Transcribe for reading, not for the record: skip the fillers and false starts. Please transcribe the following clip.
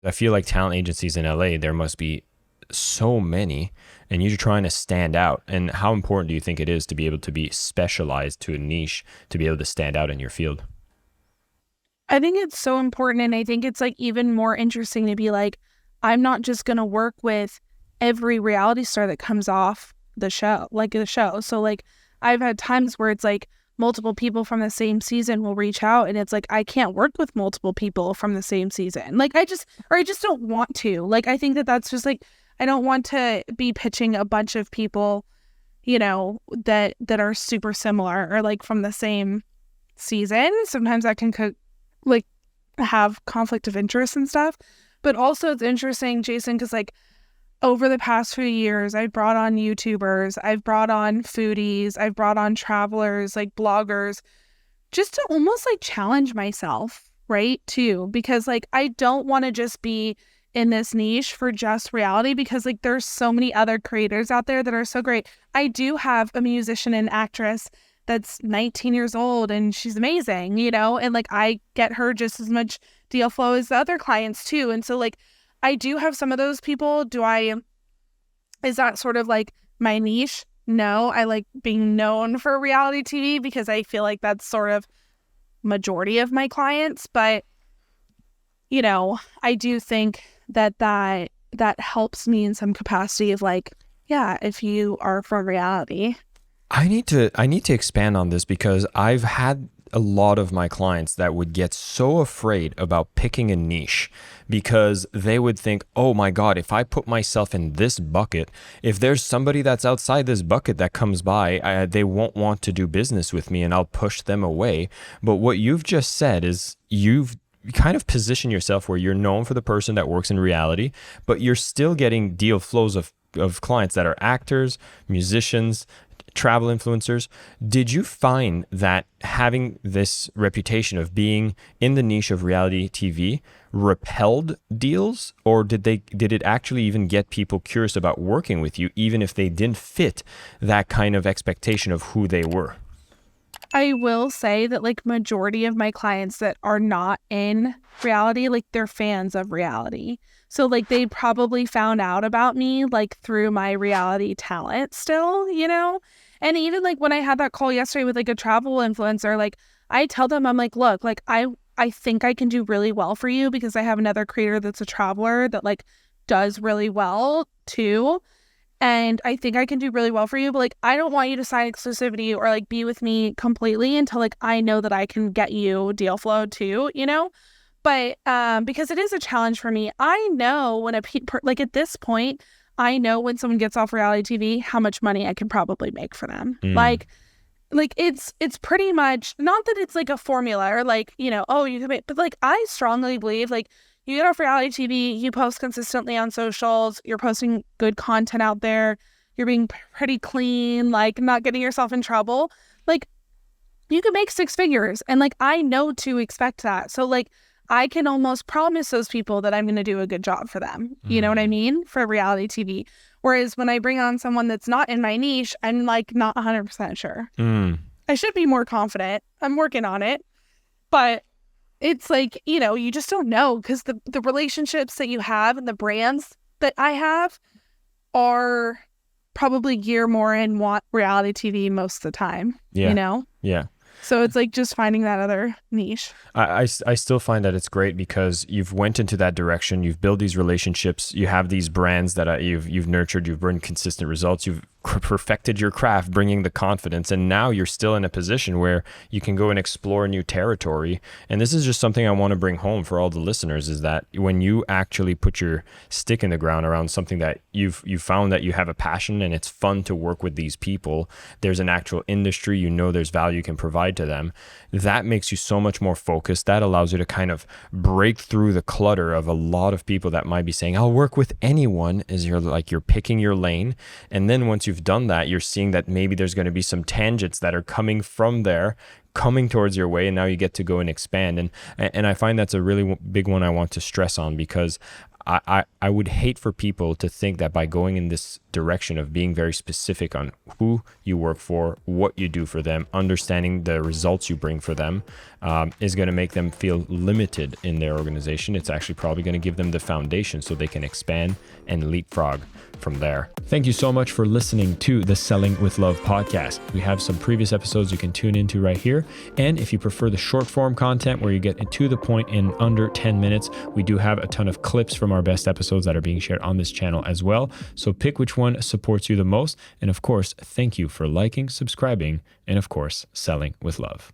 I feel like talent agencies in LA, there must be so many, and you're trying to stand out. And how important do you think it is to be able to be specialized to a niche to be able to stand out in your field? I think it's so important. And I think it's like even more interesting to be like, I'm not just going to work with every reality star that comes off the show, like the show. So like I've had times where it's like multiple people from the same season will reach out and it's like, I can't work with multiple people from the same season. Like I just don't want to. Like, I think that that's just like, I don't want to be pitching a bunch of people, that are super similar or like from the same season. Sometimes that can like have conflict of interest and stuff. But also it's interesting, Jason, because like over the past few years, I've brought on YouTubers, I've brought on foodies, I've brought on travelers, like bloggers, just to almost like challenge myself, right? Too, because like I don't want to just be in this niche for just reality because like there's so many other creators out there that are so great. I do have a musician and actress that's 19 years old and she's amazing, and like I get her just as much deal flow as the other clients too. And so like I do have some of those people. Is that sort of like my niche? No, I like being known for reality TV because I feel like that's sort of majority of my clients. But, I do think that helps me in some capacity of like, yeah, if you are from reality. I need to expand on this because I've had a lot of my clients that would get so afraid about picking a niche because they would think, oh my God, if I put myself in this bucket, if there's somebody that's outside this bucket that comes by, they won't want to do business with me and I'll push them away. But what you've just said is you've kind of position yourself where you're known for the person that works in reality, but you're still getting deal flows of clients that are actors, musicians, travel influencers. Did you find that having this reputation of being in the niche of reality TV repelled deals, or did it actually even get people curious about working with you, even if they didn't fit that kind of expectation of who they were? I will say that like majority of my clients that are not in reality, like they're fans of reality. So like they probably found out about me like through my reality talent still, And even like when I had that call yesterday with like a travel influencer, like I tell them, I'm like, look, like I think I can do really well for you because I have another creator that's a traveler that like does really well too. And I think I can do really well for you, but like I don't want you to sign exclusivity or like be with me completely until like I know that I can get you deal flow too, But because it is a challenge for me, I know when like at this point, I know when someone gets off reality TV how much money I can probably make for them. Mm. Like it's pretty much not that it's like a formula or like, oh, you can make, but like I strongly believe like you get off reality TV, you post consistently on socials, you're posting good content out there, you're being pretty clean, like not getting yourself in trouble. Like you can make six figures and like I know to expect that. So like I can almost promise those people that I'm going to do a good job for them. You know what I mean? For reality TV. Whereas when I bring on someone that's not in my niche, I'm like not 100% sure. Mm. I should be more confident. I'm working on it. But it's like, you just don't know because the relationships that you have and the brands that I have are probably gear more in want reality TV most of the time, Yeah. Yeah. So it's like just finding that other niche. I still find that it's great because you've went into that direction. You've built these relationships. You have these brands that you've nurtured. You've brought consistent results. You've perfected your craft, bringing the confidence. And now you're still in a position where you can go and explore new territory. And this is just something I want to bring home for all the listeners is that when you actually put your stick in the ground around something that you've found that you have a passion and it's fun to work with these people, there's an actual industry, there's value you can provide to them. That makes you so much more focused. That allows you to kind of break through the clutter of a lot of people that might be saying, I'll work with anyone, as you're picking your lane. And then once you've done that, you're seeing that maybe there's going to be some tangents that are coming from there, coming towards your way, and now you get to go and expand. And I find that's a really big one I want to stress on because I would hate for people to think that by going in this direction of being very specific on who you work for, what you do for them, understanding the results you bring for them, is going to make them feel limited in their organization. It's actually probably going to give them the foundation so they can expand and leapfrog from there. Thank you so much for listening to the Selling with Love podcast. We have some previous episodes you can tune into right here. And if you prefer the short form content where you get to the point in under 10 minutes, we do have a ton of clips from our best episodes that are being shared on this channel as well. So pick which one supports you the most. And of course, thank you for liking, subscribing, and of course, selling with love.